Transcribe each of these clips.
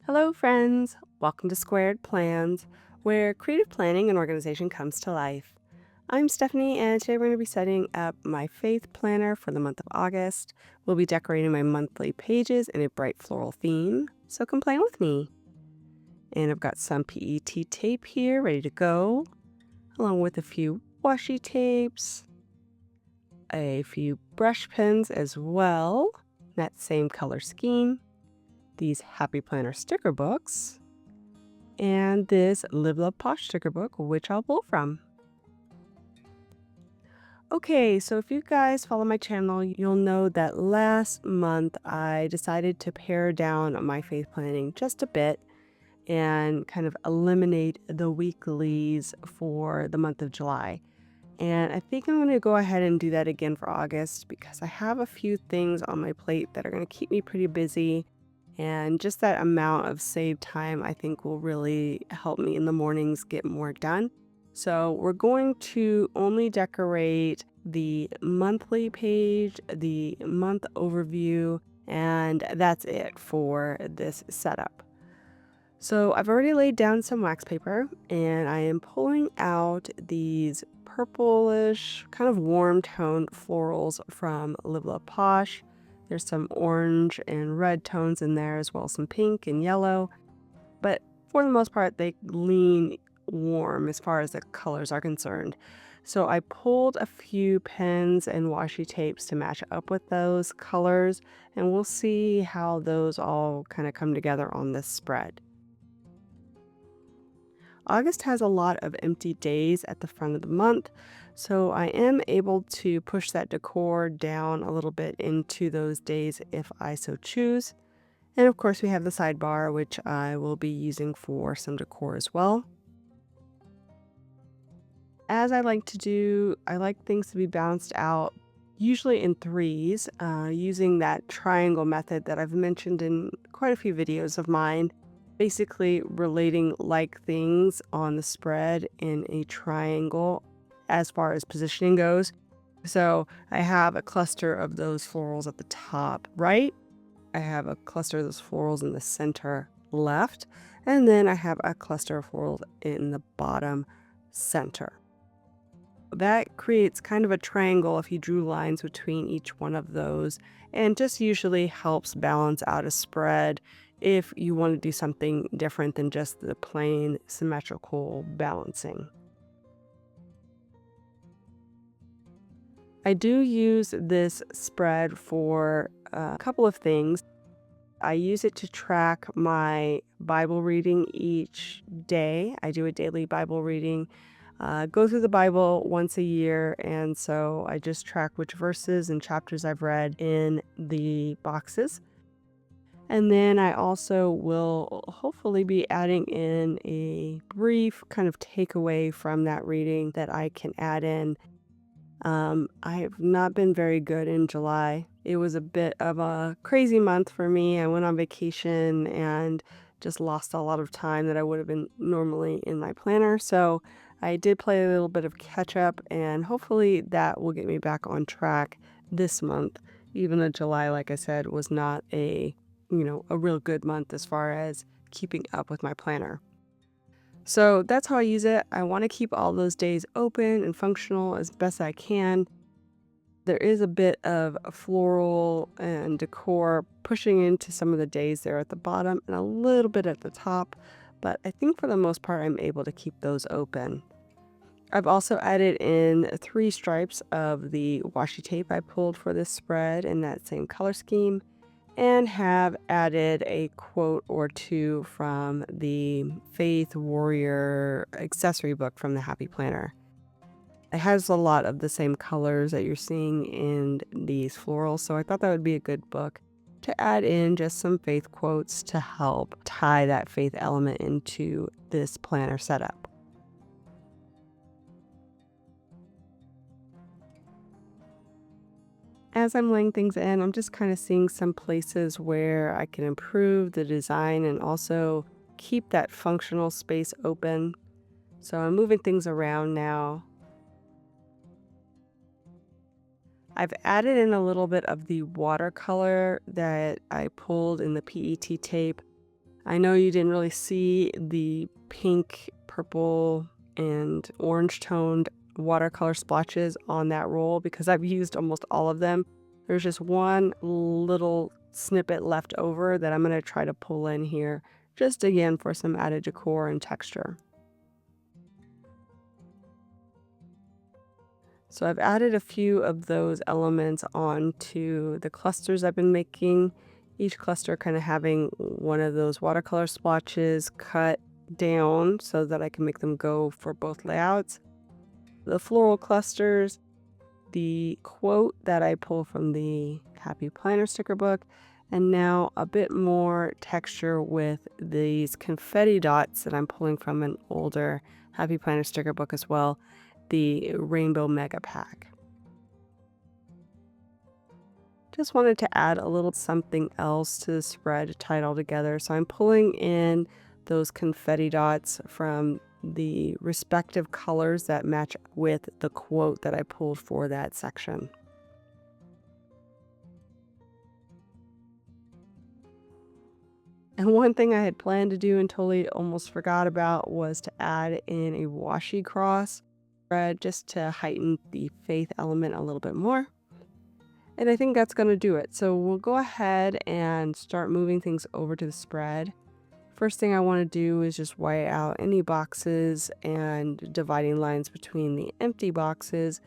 Hello, friends. Welcome to Squared Plans, where creative planning and organization comes to life. I'm Stephanie, and today we're going to be setting up my faith planner for the month of August. We'll be decorating my monthly pages in a bright floral theme, so come plan with me. And I've got some PET tape here ready to go, along with a few washi tapes, a few brush pens as well, that same color scheme, these Happy Planner sticker books, and this Live Love Posh sticker book, which I'll pull from. Okay, so if you guys follow my channel, you'll know that last month I decided to pare down my faith planning just a bit and kind of eliminate the weeklies for the month of July. And I think I'm going to go ahead and do that again for August because I have a few things on my plate that are going to keep me pretty busy. And just that amount of saved time, I think, will really help me in the mornings get more done. So we're going to only decorate the monthly page, the month overview, and that's it for this setup. So I've already laid down some wax paper and I am pulling out these purplish, kind of warm toned florals from Live Love Posh. There's some orange and red tones in there as well as some pink and yellow. But for the most part, they lean warm as far as the colors are concerned. So I pulled a few pens and washi tapes to match up with those colors, and we'll see how those all kind of come together on this spread. August has a lot of empty days at the front of the month, so I am able to push that decor down a little bit into those days if I so choose. And of course, we have the sidebar, which I will be using for some decor as well. As I like to do, I like things to be balanced out, usually in threes, using that triangle method that I've mentioned in quite a few videos of mine. Basically relating like things on the spread in a triangle as far as positioning goes. So I have a cluster of those florals at the top right. I have a cluster of those florals in the center left. And then I have a cluster of florals in the bottom center. That creates kind of a triangle if you drew lines between each one of those, and just usually helps balance out a spread if you want to do something different than just the plain symmetrical balancing. I do use this spread for a couple of things. I use it to track my Bible reading each day. I do a daily Bible reading, go through the Bible once a year, and so I just track which verses and chapters I've read in the boxes. And then I also will hopefully be adding in a brief kind of takeaway from that reading that I can add in. I have not been very good in July. It was a bit of a crazy month for me. I went on vacation and just lost a lot of time that I would have been normally in my planner. So I did play a little bit of catch up, and hopefully that will get me back on track this month. Even though July, like I said, was not a real good month as far as keeping up with my planner. So that's how I use it. I want to keep all those days open and functional as best I can. There is a bit of floral and decor pushing into some of the days there at the bottom and a little bit at the top, but I think for the most part I'm able to keep those open. I've also added in 3 stripes of the washi tape I pulled for this spread in that same color scheme, and have added a quote or two from the Faith Warrior accessory book from the Happy Planner. It has a lot of the same colors that you're seeing in these florals, so I thought that would be a good book to add in just some faith quotes to help tie that faith element into this planner setup. As I'm laying things in, I'm just kind of seeing some places where I can improve the design and also keep that functional space open. So I'm moving things around now. I've added in a little bit of the watercolor that I pulled in the PET tape. I know you didn't really see the pink, purple, and orange toned watercolor splotches on that roll because I've used almost all of them. There's just one little snippet left over that I'm going to try to pull in here, just again for some added decor and texture. So I've added a few of those elements onto the clusters I've been making, each cluster kind of having one of those watercolor splotches cut down so that I can make them go for both layouts. The floral clusters, the quote that I pull from the Happy Planner sticker book, and now a bit more texture with these confetti dots that I'm pulling from an older Happy Planner sticker book as well, the Rainbow Mega Pack. Just wanted to add a little something else to the spread to tie it all together. So I'm pulling in those confetti dots from the respective colors that match with the quote that I pulled for that section. And one thing I had planned to do and totally almost forgot about was to add in a washi cross spread just to heighten the faith element a little bit more. And I think that's going to do it. So we'll go ahead and start moving things over to the spread. First thing I want to do is just white out any boxes and dividing lines between the empty boxes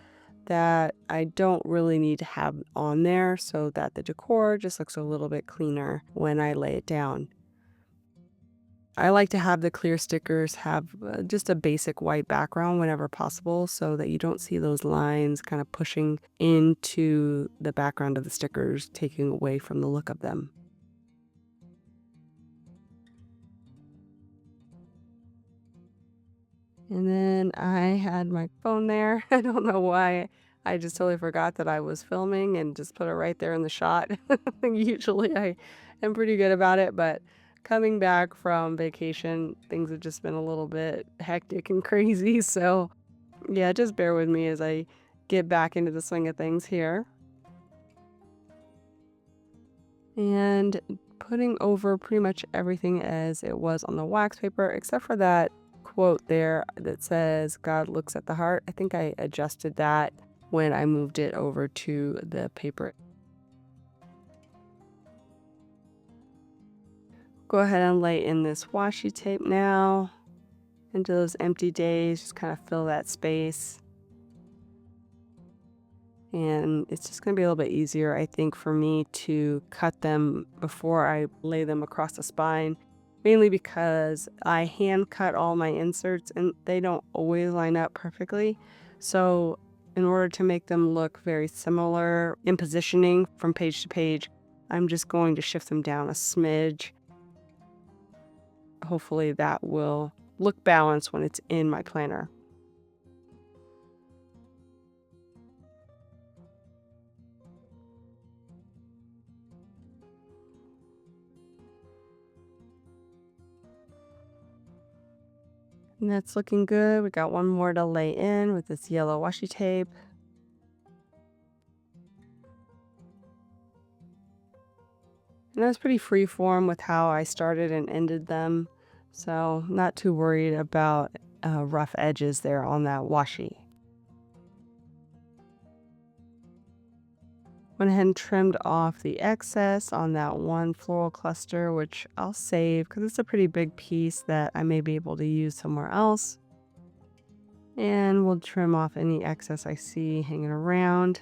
that I don't really need to have on there so that the decor just looks a little bit cleaner when I lay it down. I like to have the clear stickers have just a basic white background whenever possible so that you don't see those lines kind of pushing into the background of the stickers, taking away from the look of them. And then I had my phone there. I don't know why. I just totally forgot that I was filming and just put it right there in the shot. Usually I am pretty good about it, but coming back from vacation, things have just been a little bit hectic and crazy. So yeah, just bear with me as I get back into the swing of things here. And putting over pretty much everything as it was on the wax paper, except for that quote there that says, God looks at the heart. I think I adjusted that when I moved it over to the paper. Go ahead and lay in this washi tape now into those empty days, just kind of fill that space. And it's just going to be a little bit easier, I think, for me to cut them before I lay them across the spine, mainly because I hand cut all my inserts and they don't always line up perfectly. So in order to make them look very similar in positioning from page to page, I'm just going to shift them down a smidge. Hopefully that will look balanced when it's in my planner. And that's looking good. We got one more to lay in with this yellow washi tape. And that's pretty free form with how I started and ended them. So not too worried about rough edges there on that washi. Went ahead and trimmed off the excess on that one floral cluster, which I'll save because it's a pretty big piece that I may be able to use somewhere else. And we'll trim off any excess I see hanging around.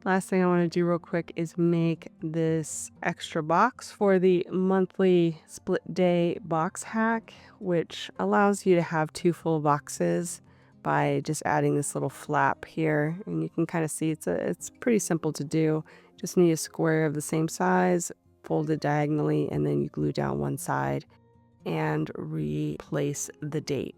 Last thing I want to do real quick is make this extra box for the monthly split day box hack, which allows you to have 2 full boxes by just adding this little flap here. And you can kind of see it's pretty simple to do. Just need a square of the same size, fold it diagonally, and then you glue down one side and replace the date.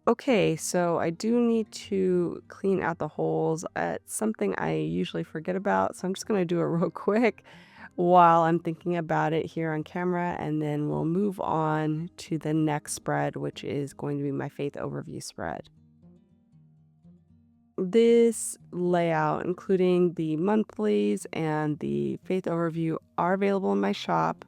Okay, so I do need to clean out the holes. It's something I usually forget about, so I'm just going to do it real quick while I'm thinking about it here on camera, and then we'll move on to the next spread, which is going to be my faith overview spread. This layout, including the monthlies and the faith overview, are available in my shop.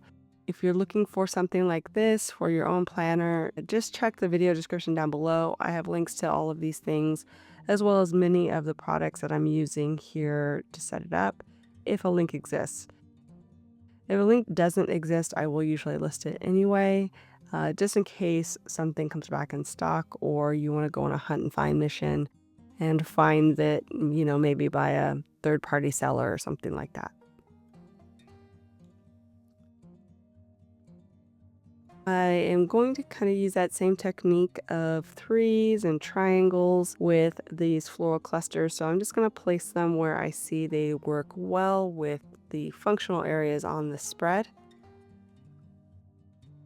If you're looking for something like this for your own planner, just check the video description down below. I have links to all of these things, as well as many of the products that I'm using here to set it up, if a link exists. If a link doesn't exist, I will usually list it anyway, just in case something comes back in stock or you want to go on a hunt and find mission and find it, maybe by a third-party seller or something like that. I am going to kind of use that same technique of threes and triangles with these floral clusters. So I'm just going to place them where I see they work well with the functional areas on the spread.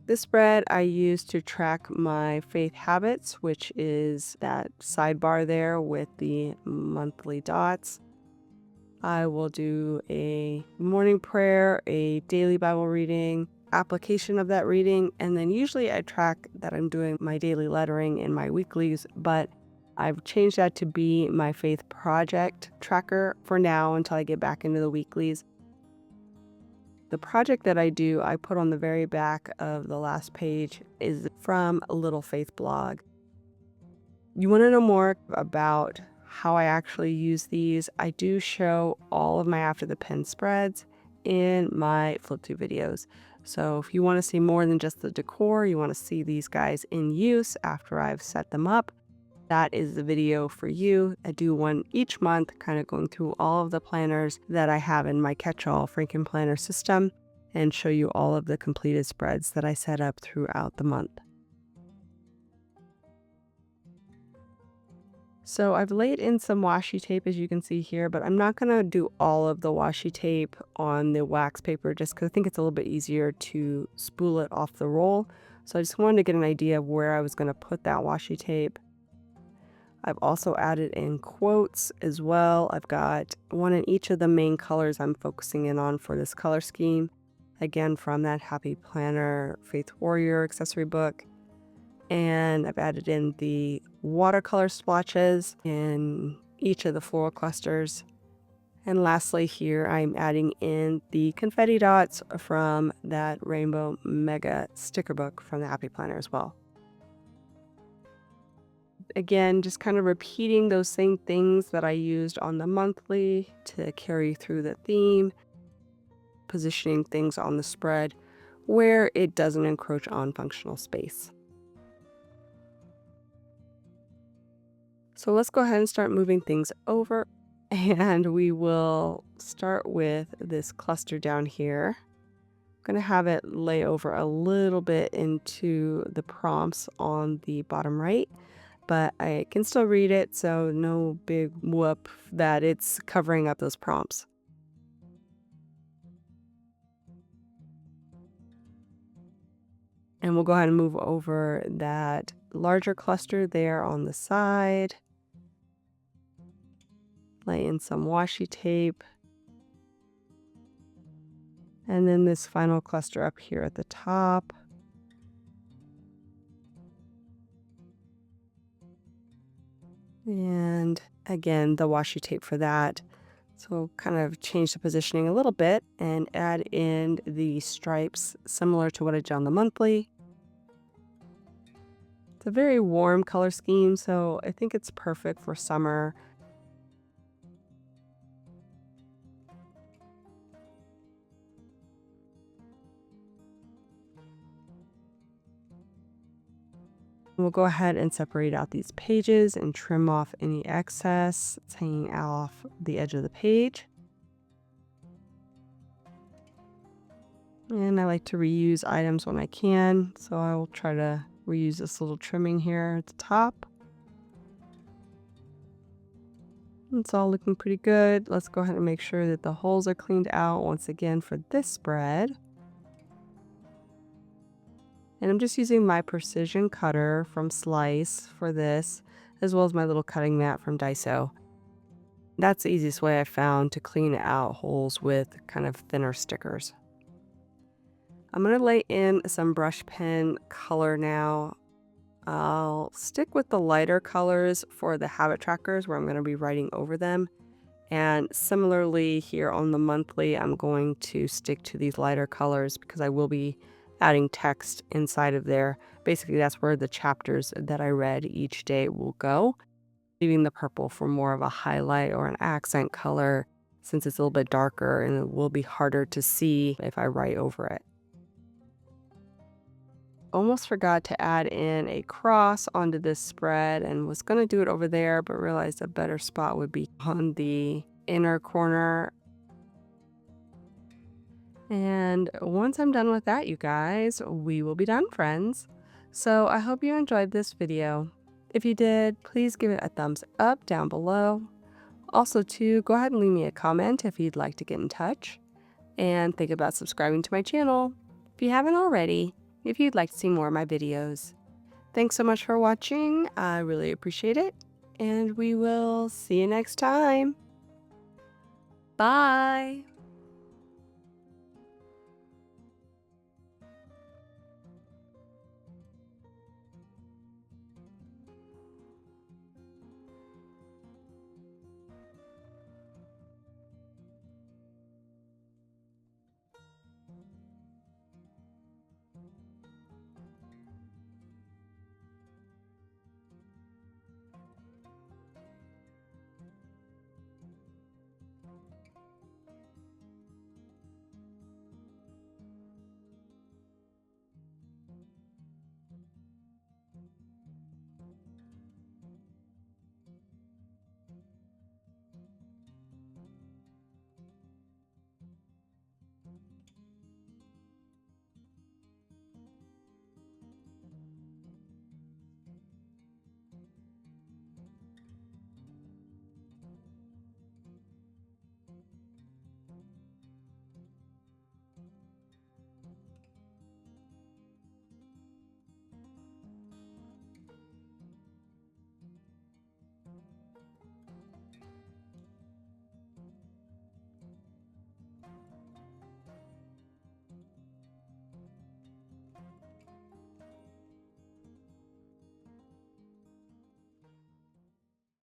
This spread I use to track my faith habits, which is that sidebar there with the monthly dots. I will do a morning prayer, a daily Bible reading, application of that reading, and then usually I track that I'm doing my daily lettering in my weeklies, but I've changed that to be my faith project tracker for now until I get back into the weeklies. The project that I do, I put on the very back of the last page, is from a Little Faith blog. You want to know more about how I actually use these? I do show all of my after the pen spreads in my flip through videos. So if you want to see more than just the decor, you want to see these guys in use after I've set them up, that is the video for you. I do one each month, kind of going through all of the planners that I have in my catch-all Franken planner system and show you all of the completed spreads that I set up throughout the month. So I've laid in some washi tape, as you can see here, but I'm not going to do all of the washi tape on the wax paper just because I think it's a little bit easier to spool it off the roll. So I just wanted to get an idea of where I was going to put that washi tape. I've also added in quotes as well. I've got one in each of the main colors I'm focusing in on for this color scheme. Again, from that Happy Planner Faith Warrior accessory book. And I've added in the watercolor splotches in each of the floral clusters. And lastly here, I'm adding in the confetti dots from that Rainbow Mega sticker book from the Happy Planner as well. Again, just kind of repeating those same things that I used on the monthly to carry through the theme, positioning things on the spread where it doesn't encroach on functional space. So let's go ahead and start moving things over, and we will start with this cluster down here. I'm going to have it lay over a little bit into the prompts on the bottom right, but I can still read it, so no big whoop that it's covering up those prompts. And we'll go ahead and move over that larger cluster there on the side. Lay in some washi tape. And then this final cluster up here at the top. And again, the washi tape for that. So kind of change the positioning a little bit and add in the stripes similar to what I did on the monthly. It's a very warm color scheme, so I think it's perfect for summer. We'll go ahead and separate out these pages and trim off any excess that's hanging off the edge of the page. And I like to reuse items when I can, so I will try to reuse this little trimming here at the top. It's all looking pretty good. Let's go ahead and make sure that the holes are cleaned out once again for this spread. And I'm just using my precision cutter from Slice for this, as well as my little cutting mat from Daiso. That's the easiest way I found to clean out holes with kind of thinner stickers. I'm going to lay in some brush pen color now I'll stick with the lighter colors for the habit trackers where I'm going to be writing over them. And similarly here on the monthly, I'm going to stick to these lighter colors because I will be adding text inside of there. Basically, that's where the chapters that I read each day will go, leaving the purple for more of a highlight or an accent color since it's a little bit darker and it will be harder to see if I write over it. Almost forgot to add in a cross onto this spread and was going to do it over there, but realized a better spot would be on the inner corner. And once I'm done with that, you guys, we will be done, friends. So I hope you enjoyed this video. If you did, please give it a thumbs up down below. Also, too, go ahead and leave me a comment if you'd like to get in touch. And think about subscribing to my channel if you haven't already, if you'd like to see more of my videos. Thanks so much for watching. I really appreciate it. And we will see you next time. Bye.